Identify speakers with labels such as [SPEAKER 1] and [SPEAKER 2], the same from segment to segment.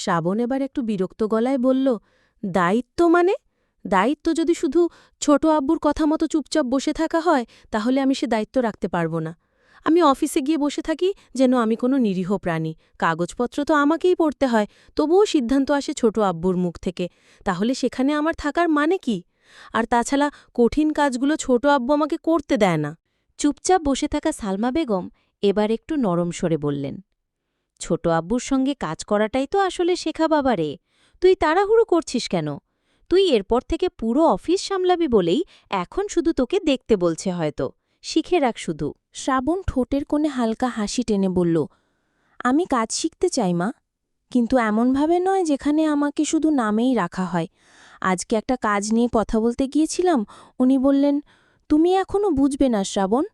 [SPEAKER 1] শ্রাবণ এবার একটু বিরক্ত গলায় বলল, দায়িত্ব মানে? দায়িত্ব যদি শুধু ছোট আব্বুর কথা মতো চুপচাপ বসে থাকা হয়, তাহলে আমি সে দায়িত্ব রাখতে পারব না। আমি অফিসে গিয়ে বসে থাকি যেন আমি কোনো নিরীহ প্রাণী। কাগজপত্র তো আমাকেই পড়তে হয়, তবুও সিদ্ধান্ত আসে ছোট আব্বুর মুখ থেকে। তাহলে সেখানে আমার থাকার মানে কি? আর তাছাড়া কঠিন কাজগুলো ছোট আব্বু আমাকে করতে দেয় না।
[SPEAKER 2] চুপচাপ বসে থাকা সালমা বেগম এবার একটু নরম স্বরে বললেন, ছোট আব্বুর সঙ্গে কাজ করাটাই তো আসলে শেখা বাবারে। তুই তাড়াহুড়ো করছিস কেন? তুই এরপর থেকে পুরো অফিস সামলাবি বলেই এখন শুধু তোকে দেখতে বলছে হয়তো। শিখে রাখ শুধু।
[SPEAKER 1] শ্রাবণ ঠোঁটের কোণে হালকা হাসি টেনে বলল, আমি কাজ শিখতে চাই মা, কিন্তু এমনভাবে নয় যেখানে আমাকে শুধু নামেই রাখা হয়। আজকে একটা কাজ নিয়ে কথা বলতে গিয়েছিলাম, উনি বললেন, তুমি এখনও বুঝবে না শ্রাবণ।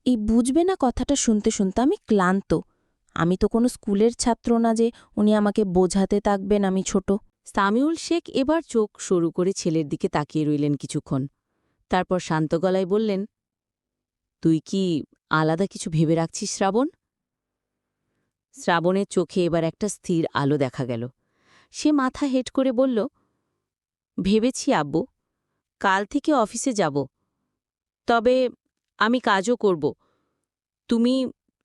[SPEAKER 1] এই বুঝবে না কথাটা শুনতে শুনতে আমি ক্লান্ত। আমি তো কোনো স্কুলের ছাত্র না যে উনি আমাকে বোঝাতে থাকবেন আমি ছোট।
[SPEAKER 2] সামিউল শেখ এবার চোখ সরু করে ছেলের দিকে তাকিয়ে রইলেন কিছুক্ষণ। তারপর শান্ত গলায় বললেন, তুই কি আলাদা কিছু ভেবে রাখছিস শ্রাবণ? শ্রাবণের চোখে এবার একটা স্থির আলো দেখা গেল। সে মাথা হেঁট করে বলল, ভেবেছি আব্বু, কাল থেকে অফিসে যাব। তবে আমি কাজও করব। তুমি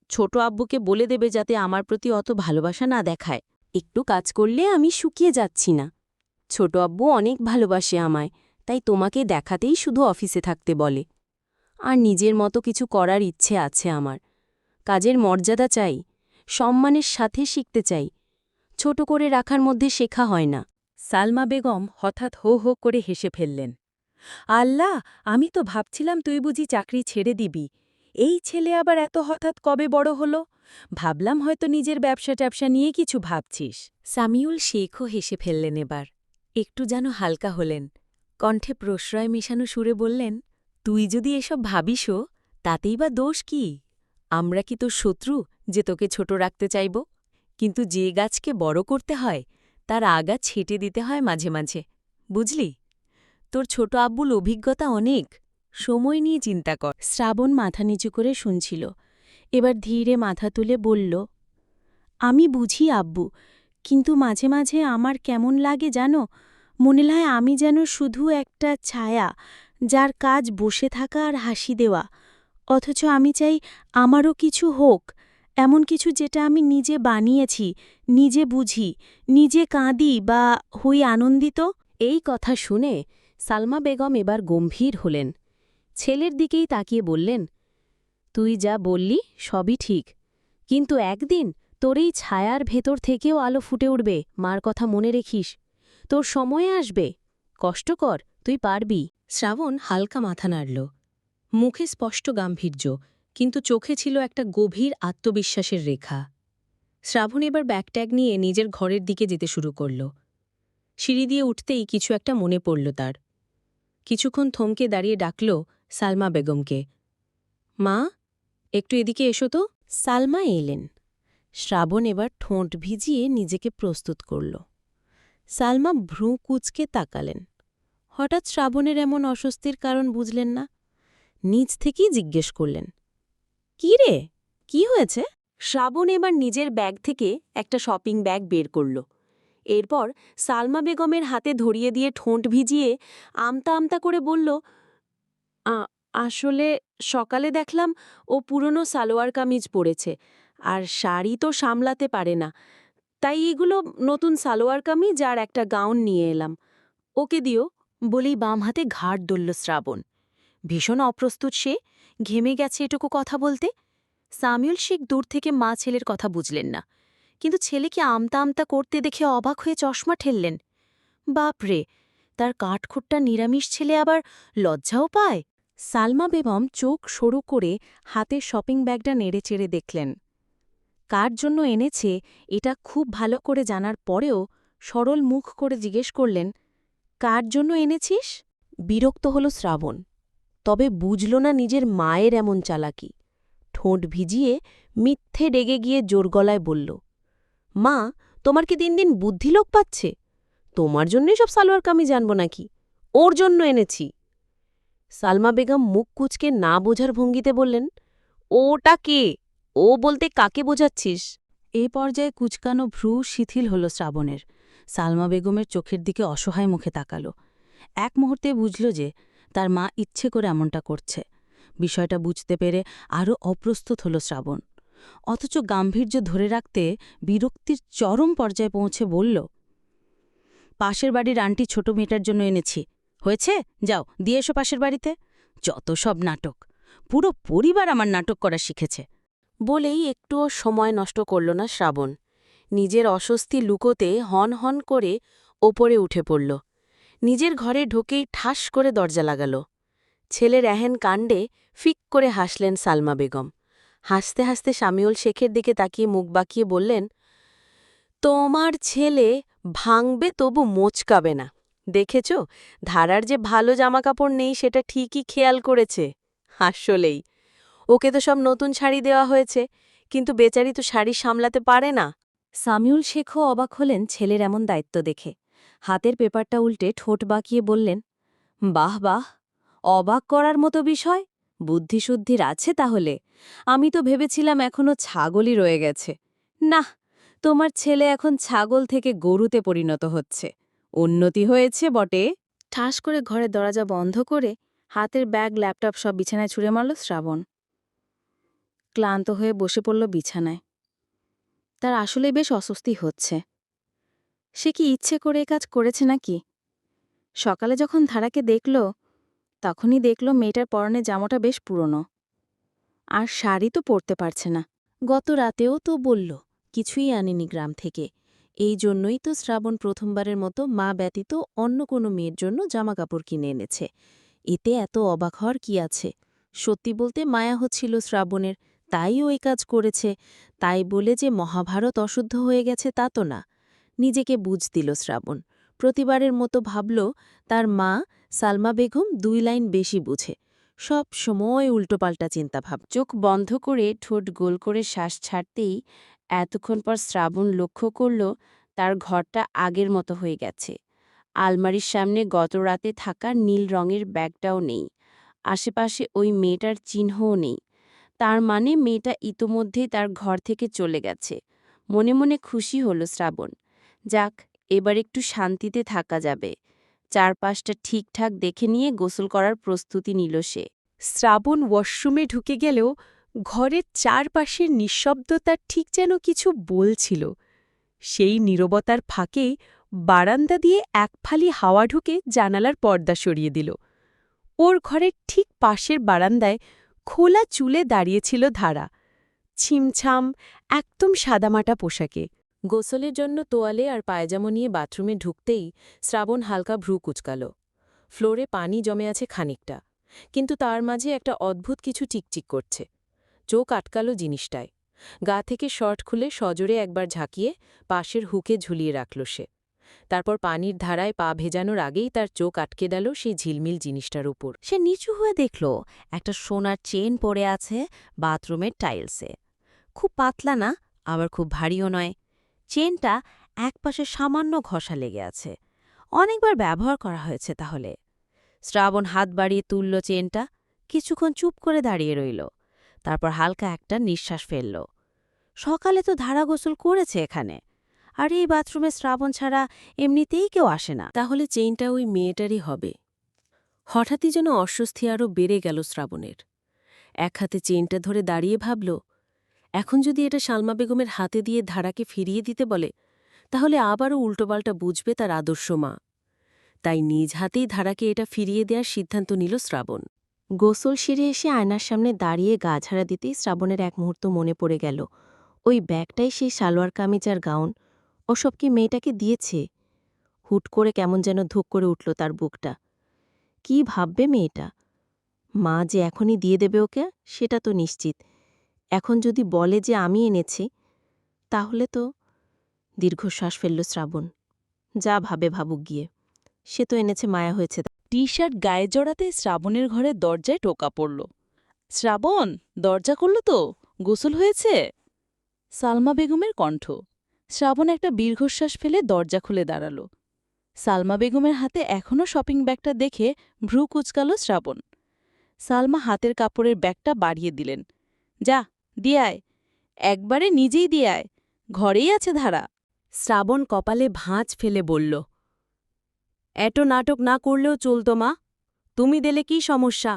[SPEAKER 2] ছোট আব্বুকে বলে দেবে যাতে আমার প্রতি অত ভালোবাসা না দেখায়।
[SPEAKER 1] একটু কাজ করলে আমি শুকিয়ে যাচ্ছি না। ছোট আব্বু অনেক ভালোবাসে আমায়, তাই তোমাকে দেখাতেই শুধু অফিসে থাকতে বলে। আর নিজের মতো কিছু করার ইচ্ছে আছে আমার। কাজের মর্যাদা চাই, সম্মানের সাথে শিখতে চাই। ছোট করে রাখার মধ্যে শেখা হয় না।
[SPEAKER 2] সালমা বেগম হঠাৎ হো হো করে হেসে ফেললেন। আল্লাহ, আমি তো ভাবছিলাম তুই বুঝি চাকরি ছেড়ে দিবি। এই ছেলে আবার এত হঠাৎ কবে বড় হলো? ভাবলাম হয়তো নিজের ব্যবসা নিয়ে কিছু ভাবছিস। সামিউল শেখও হেসে ফেললেন এবার। একটু যেন হালকা হলেন। কণ্ঠে প্রশ্রয় মেশানো সুরে বললেন, তুই যদি এসব ভাবিসও, তাতেই বা দোষ কি? আমরা কি তোর শত্রু যে তোকে ছোট রাখতে চাইব? কিন্তু যে গাছকে বড় করতে হয়, তার আগা ছেটে দিতে হয় মাঝে মাঝে। বুঝলি? তোর ছোট আব্বুল অভিজ্ঞতা অনেক। সময় নিয়ে চিন্তা কর।
[SPEAKER 1] শ্রাবণ মাথা নিচু করে শুনছিল। এবার ধীরে মাথা তুলে বলল, আমি বুঝি আব্বু, কিন্তু মাঝে মাঝে আমার কেমন লাগে জানো? মনে হয় আমি যেন শুধু একটা ছায়া, যার কাজ বসে থাকা আর হাসি দেওয়া। অথচ আমি চাই আমারও কিছু হোক, এমন কিছু যেটা আমি নিজে বানিয়েছি, নিজে বুঝি, নিজে কাঁদি বা হই আনন্দিত।
[SPEAKER 2] এই কথা শুনে সালমা বেগম এবার গম্ভীর হলেন। ছেলের দিকেই তাকিয়ে বললেন, তুই যা বললি সবই ঠিক, কিন্তু একদিন তোর এই ছায়ার ভেতর থেকেও আলো ফুটে উঠবে। মার কথা মনে রেখিস। তোর সময় আসবে। কষ্ট কর, তুই পারবি।
[SPEAKER 1] শ্রাবণ হালকা মাথা নাড়ল। মুখে স্পষ্ট গাম্ভীর্য, কিন্তু চোখে ছিল একটা গভীর আত্মবিশ্বাসের রেখা। শ্রাবণ এবার ব্যাগট্যাগ নিয়ে নিজের ঘরের দিকে যেতে শুরু করল। সিঁড়ি দিয়ে উঠতেই কিছু একটা মনে পড়ল তার। কিছুক্ষণ থমকে দাঁড়িয়ে ডাকল সালমা বেগমকে, মা, একটু এদিকে এসো তো। সালমা এলেন। শ্রাবণ এবার ঠোঁট ভিজিয়ে নিজেকে প্রস্তুত করল। সালমা ভ্রু কুঁচকে তাকালেন। হঠাৎ শ্রাবণের এমন অস্বস্তির কারণ বুঝলেন না। নিজ থেকেই জিজ্ঞেস করলেন, কি রে, কি হয়েছে?
[SPEAKER 2] শ্রাবণ এবার নিজের ব্যাগ থেকে একটা শপিং ব্যাগ বের করল। এরপর সালমা বেগমের হাতে ধরিয়ে দিয়ে ঠোঁট ভিজিয়ে আমতা আমতা করে বলল, আসলে সকালে দেখলাম ও পুরনো সালোয়ার কামিজ পরেছে, আর শাড়ি তো সামলাতে পারে না, তাই এগুলো নতুন সালোয়ার কামিজ আর একটা গাউন নিয়ে এলাম। ওকে দিও। বলেই বাম হাতে ঘাড় দলল শ্রাবণ। ভীষণ অপ্রস্তুত সে, ঘেমে গেছে এটুকু কথা বলতে। সামিউল শেখ দূর থেকে মা ছেলের কথা বুঝলেন না, কিন্তু ছেলেকে আমতা আমতা করতে দেখে অবাক হয়ে চশমা ঠেললেন। বাপরে, তার কাঠখোট্টা নিরামিষ ছেলে আবার লজ্জাও পায়।
[SPEAKER 1] সালমা বেগম চোখ সরু করে হাতের শপিং ব্যাগটা নেড়েচেড়ে দেখলেন। কার জন্য এনেছে এটা খুব ভালো করে জানার পরেও সরল মুখ করে জিজ্ঞেস করলেন, কার জন্য এনেছিস? বিরক্ত হল শ্রাবণ, তবে বুঝল না নিজের মায়ের এমন চালাকি। ঠোঁট ভিজিয়ে মিথ্যে ডেগে গিয়ে জোর গলায় বলল, মা, তোমার কি দিন দিন বুদ্ধি লোপ পাচ্ছে? তোমার জন্যই সব সালোয়ার কামিজ আনবো নাকি? ওর জন্য এনেছি। সালমা বেগম মুখ কুঁচকে না বোঝার ভঙ্গিতে বললেন, ওটা কে? ও বলতে কাকে বোঝাচ্ছিস?
[SPEAKER 2] এই পর্যায়ে কুচকানো ভ্রু শিথিল হল শ্রাবণের। সালমা বেগমের চোখের দিকে অসহায় মুখে তাকাল। এক মুহূর্তে বুঝল যে তার মা ইচ্ছে করে এমনটা করছে। বিষয়টা বুঝতে পেরে আরও অপ্রস্তুত হল শ্রাবণ। অথচ গাম্ভীর্য ধরে রাখতে বিরক্তির চরম পর্যায়ে পৌঁছে বলল, পাশের বাড়ির আন্টি ছোট মেয়েটার জন্য এনেছি। হয়েছে, যাও দিয়ে এসো পাশের বাড়িতে। যত সব নাটক, পুরো পরিবার আমার নাটক করা শিখেছে।
[SPEAKER 1] বলেই একটুও সময় নষ্ট করল না শ্রাবণ। নিজের অস্বস্তি লুকোতে হন হন করে ওপরে উঠে পড়ল। নিজের ঘরে ঢোকেই ঠাস করে দরজা লাগাল। ছেলের এহেন কাণ্ডে ফিক করে হাসলেন সালমা বেগম। হাসতে হাসতে শামিউল শেখের দিকে তাকিয়ে মুখ বাঁকিয়ে বললেন, তোমার ছেলে ভাঙবে তবু মোচকাবে না। দেখেছ, ধারার যে ভালো জামাকাপড় নেই সেটা ঠিকই খেয়াল করেছে। আসলেই ওকে তো সব নতুন শাড়ি দেওয়া হয়েছে, কিন্তু বেচারি তো শাড়ি সামলাতে পারে না।
[SPEAKER 2] সামিউল শেখও অবাক হলেন ছেলের এমন দায়িত্ব দেখে। হাতের পেপারটা উল্টে ঠোঁট বাঁকিয়ে বললেন, বাহ বাহ, অবাক করার মতো বিষয়। বুদ্ধিশুদ্ধির আছে তাহলে। আমি তো ভেবেছিলাম এখনো ছাগলই রয়ে গেছে। না, তোমার ছেলে এখন ছাগল থেকে গরুতে পরিণত হচ্ছে। উন্নতি হয়েছে বটে।
[SPEAKER 1] ঠাস করে ঘরের দরজা বন্ধ করে হাতের ব্যাগ ল্যাপটপ সব বিছানায় ছুঁড়ে মারল শ্রাবণ। ক্লান্ত হয়ে বসে পড়ল বিছানায়। তার আসলে বেশ অস্বস্তি হচ্ছে। সে কি ইচ্ছে করে এ কাজ করেছে নাকি? সকালে যখন ধারাকে দেখল, তখনই দেখল মেয়েটার পরনে জামাটা বেশ পুরনো, আর শাড়ি তো পরতে পারছে না। গত রাতেও তো বলল কিছুই আনেনি গ্রাম থেকে। এই জন্যই তো শ্রাবণ প্রথমবারের মতো মা ব্যতীত অন্য কোনো মেয়ের জন্য জামাকাপড় কিনে এনেছে। এতে এত অবাক হওয়ার কি আছে? সত্যি বলতে মায়া হচ্ছিল শ্রাবণের, তাই ওই কাজ করেছে। তাই বলে যে মহাভারত অশুদ্ধ হয়ে গেছে তা তো না। নিজেকে বুঝ দিল শ্রাবণ। প্রতিবারের মতো ভাবল তার মা সালমা বেগম 2 লাইন বেশি বুঝে। সব সময় উল্টোপাল্টা চিন্তাভাব। চোখ বন্ধ করে ঠোঁট গোল করে শ্বাস ছাড়তেই এতক্ষণ পর শ্রাবণ লক্ষ্য করল তার ঘরটা আগের মতো হয়ে গেছে। আলমারির সামনে গত রাতে থাকা নীল রঙের ব্যাগটাও নেই। আশেপাশে ওই মেয়েটার চিহ্নও নেই। তার মানে মেয়েটা ইতোমধ্যেই তার ঘর থেকে চলে গেছে। মনে মনে খুশি হল শ্রাবণ। যাক, এবার একটু শান্তিতে থাকা যাবে। চারপাশটা ঠিকঠাক দেখে নিয়ে গোসল করার প্রস্তুতি নিল সে। শ্রাবণ ওয়াশরুমে ঢুকে গেলেও ঘরের চারপাশের নিঃশব্দতা ঠিক যেন কিছু বলছিল। সেই নীরবতার ফাঁকেই বারান্দা দিয়ে এক ফালি হাওয়া ঢুকে জানালার পর্দা সরিয়ে দিল। ওর ঘরের ঠিক পাশের বারান্দায় খোলা চুলে দাঁড়িয়েছিল ধারা, ছিমছাম একদম সাদামাটা পোশাকে। গোসলের জন্য তোয়ালে আর পায়জামা নিয়ে বাথরুমে ঢুকতেই শ্রাবণ হালকা ভ্রু কুচকাল। ফ্লোরে পানি জমে আছে খানিকটা, কিন্তু তার মাঝে একটা অদ্ভুত কিছু চিকচিক করছে। চোখ আটকাল জিনিসটায়। গা থেকে শর্ট খুলে সজোরে একবার ঝাঁকিয়ে পাশের হুকে ঝুলিয়ে রাখল সে। তারপর পানির ধারায় পা ভেজানোর আগেই তার চোখ আটকে গেল সেই ঝিলমিল জিনিসটার উপর।
[SPEAKER 2] সে নিচু হয়ে দেখল একটা সোনার চেন পড়ে আছে বাথরুমের টাইলসে। খুব পাতলা না, আবার খুব ভারীও নয়। চেনটা একপাশে সামান্য ঘষা লেগে আছে। অনেকবার ব্যবহার করা হয়েছে তাহলে। শ্রাবণ হাত বাড়িয়ে তুলল চেনটা, কিছুক্ষণ চুপ করে দাঁড়িয়ে রইল। তারপর হালকা একটা নিঃশ্বাস ফেলল। সকালে তো ধারা গোসল করেছে এখানে, আর এই বাথরুমে শ্রাবণ ছাড়া এমনিতেই কেউ আসে না।
[SPEAKER 1] তাহলে চেইনটা ওই মেয়েটারই হবে। হঠাৎই যেন অস্বস্তি আরও বেড়ে গেল শ্রাবণের। এক হাতে চেইনটা ধরে দাঁড়িয়ে ভাবল, এখন যদি এটা সালমা বেগমের হাতে দিয়ে ধারাকে ফিরিয়ে দিতে বলে, তাহলে আবারও উল্টোপাল্টা বুঝবে তার আদর্শ মা। তাই নিজ হাতেই ধারাকে এটা ফিরিয়ে দেওয়ার সিদ্ধান্ত নিল শ্রাবণ। গোসল সেরে এসে আয়নার সামনে দাঁড়িয়ে গা ঝাড়া দিতেই শ্রাবণের এক মুহূর্ত মনে পড়ে গেল, ওই ব্যাগটাই সেই সালোয়ার কামিজ আর গাউন ওসব কি মেয়েটাকে দিয়েছে। হুট করে কেমন যেন ধুক করে উঠল তার বুকটা। কি ভাববে মেয়েটা? মা যে এখনই দিয়ে দেবে ওকে সেটা তো নিশ্চিত। এখন যদি বলে যে আমি এনেছি, তাহলে তো। দীর্ঘশ্বাস ফেলল শ্রাবণ। যা ভাবে ভাবুক গিয়ে, সে তো এনেছে, মায়া হয়েছে।
[SPEAKER 2] টি শার্ট গায়ে জড়াতে শ্রাবণের ঘরের দরজায় টোকা পড়ল। শ্রাবণ, দরজা করল তো? গোসল হয়েছে? সালমা বেগমের কণ্ঠ। শ্রাবণ একটা দীর্ঘশ্বাস ফেলে দরজা খুলে দাঁড়াল। সালমা বেগমের হাতে এখনও শপিং ব্যাগটা দেখে ভ্রু কুচকাল শ্রাবণ। সালমা হাতের কাপড়ের ব্যাগটা বাড়িয়ে দিলেন। যা, দিয়ে আয়। একবারে নিজেই দিয়ে আয়। ঘরেই আছে ধারা। শ্রাবণ কপালে ভাঁজ ফেলে বলল, এত নাটক না করলেও চলতো মা। তুমি দিলে কি সমস্যা?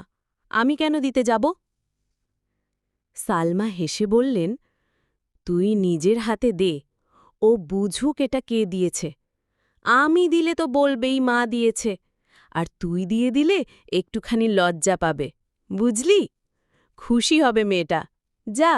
[SPEAKER 2] আমি কেন দিতে যাব? সালমা হেসে বললেন, তুই নিজের হাতে দে, ও বুঝুক এটা কে দিয়েছে। আমি দিলে তো বলবেই মা দিয়েছে, আর তুই দিয়ে দিলে একটুখানি লজ্জা পাবে, বুঝলি? খুশি হবে মেয়েটা। যা।